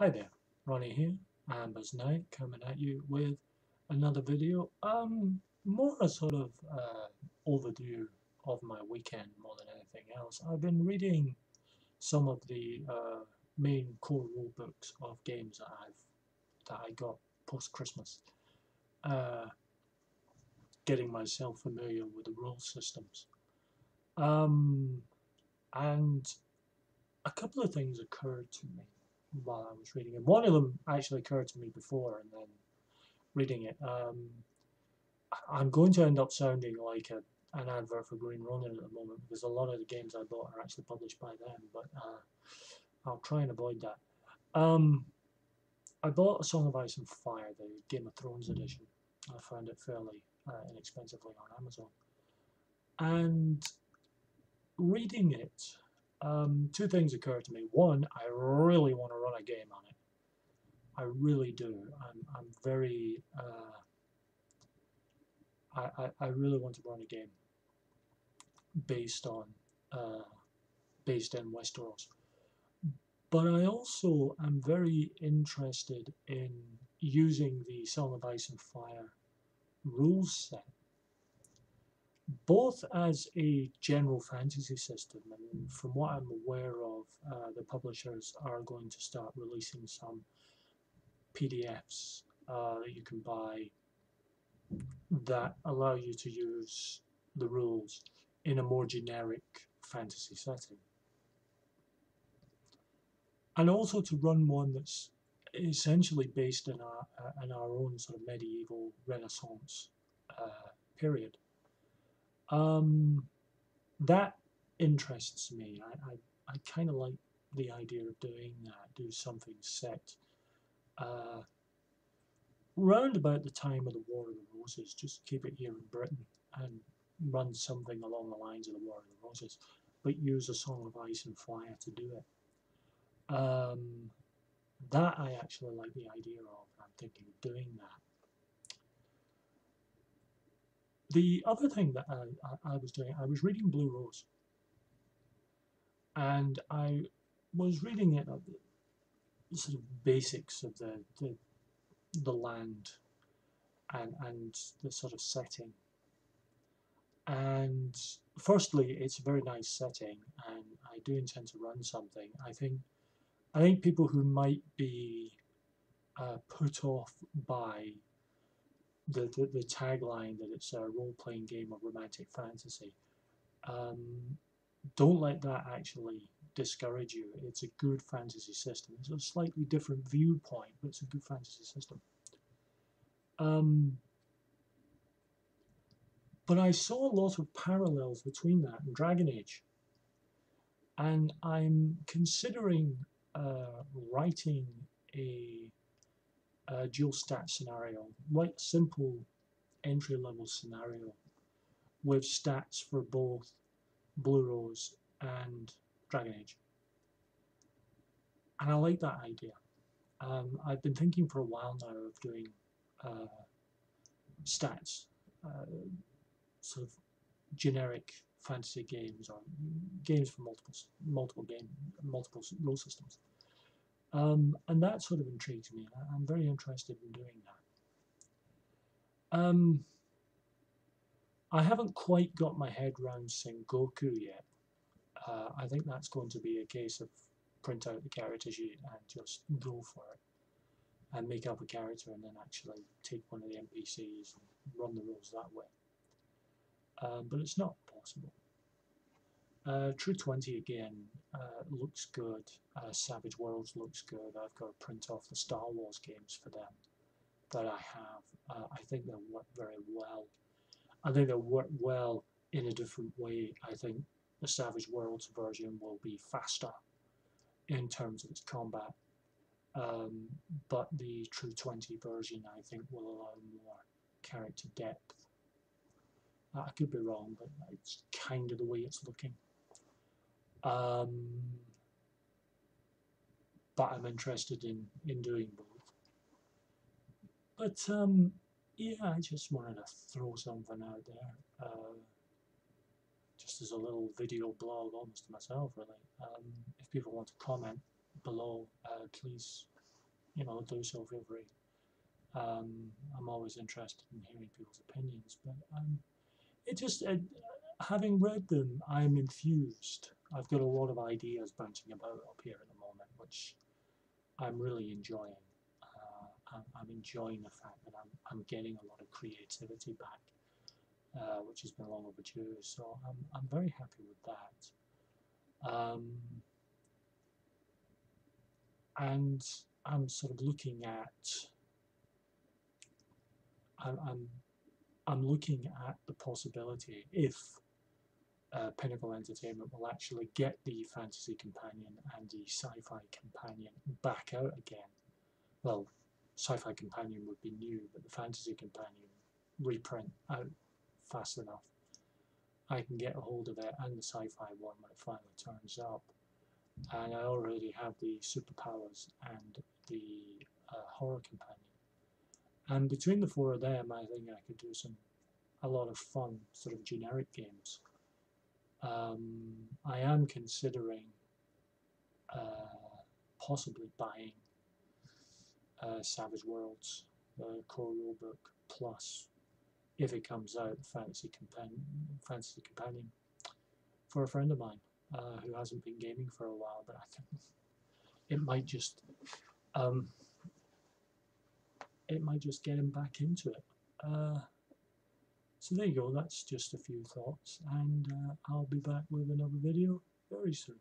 Hi there, Ronnie here, Amber's Night, coming at you with another video. More a sort of overview of my weekend more than anything else. I've been reading some of the main core rule books of games that I got post Christmas, uh, getting myself familiar with the rule systems. Um, and a couple of things occurred to me while I was reading it. One of them actually occurred to me before, and then reading it. I'm going to end up sounding like an advert for Green Ronin at the moment because a lot of the games I bought are actually published by them, but I'll try and avoid that. Um, I bought A Song of Ice and Fire, the Game of Thrones edition. I found it fairly inexpensively on Amazon. And reading it, two things occurred to me. One, I really want to run a game on it. I really do. I'm very I really want to run a game based on uh, based in Westeros. But I also am very interested in using the Song of Ice and Fire rules set, both as a general fantasy system, and from what I'm aware of, the publishers are going to start releasing some PDFs that you can buy that allow you to use the rules in a more generic fantasy setting. And also to run one that's essentially based in our own sort of medieval Renaissance period. Um, that interests me. I kind of like the idea of doing that, do something set uh, round about the time of the War of the Roses, just keep it here in Britain and run something along the lines of the War of the Roses, but use A Song of Ice and Fire to do it. That I actually like the idea of. I'm thinking of doing that. The other thing that I was doing, I was reading Blue Rose, and I was reading it the sort of basics of the land and the sort of setting. And firstly, it's a very nice setting, and I do intend to run something. I think people who might be put off by the tagline that it's a role-playing game of romantic fantasy, um, don't let that actually discourage you. It's a good fantasy system. It's a slightly different viewpoint, but it's a good fantasy system. Um, but I saw a lot of parallels between that and Dragon Age, and I'm considering writing a, a dual stat scenario, like simple entry level scenario with stats for both Blue Rose and Dragon Age. And I like that idea. I've been thinking for a while now of doing uh, stats, uh, sort of generic fantasy games or games for multiple role systems, and that sort of intrigues me. I'm very interested in doing that. I haven't quite got my head around Sengoku yet. I think that's going to be a case of print out the character sheet and just go for it and make up a character and then actually take one of the NPCs and run the rules that way. But it's not possible. True 20 again looks good. Savage Worlds looks good. I've got to print off the Star Wars games for them that I have. I think they'll work very well. I think they'll work well in a different way. I think the Savage Worlds version will be faster in terms of its combat, but the True 20 version I think will allow more character depth. I could be wrong, but it's kind of the way it's looking. Um, but I'm interested in doing both. But yeah, I just wanted to throw something out there, just as a little video blog almost to myself, really. If people want to comment below, please do so, feel free. I'm always interested in hearing people's opinions, but having read them, I'm enthused. I've got a lot of ideas bouncing about up here at the moment, which I'm really enjoying. I'm enjoying the fact that I'm getting a lot of creativity back, which has been long overdue. So I'm very happy with that. And I'm sort of looking at I'm looking at the possibility if Pinnacle Entertainment will actually get the Fantasy Companion and the Sci-Fi Companion back out again. Well, Sci-Fi Companion would be new, but the Fantasy Companion reprint out fast enough. I can get a hold of it and the Sci-Fi one when it finally turns up. And I already have the Superpowers and the Horror Companion. And between the four of them, I think I could do a lot of fun sort of generic games. I am considering possibly buying Savage Worlds, the core rulebook, plus, if it comes out, Fantasy Companion, for a friend of mine who hasn't been gaming for a while, but I think it might just get him back into it. So there you go, that's just a few thoughts, and I'll be back with another video very soon.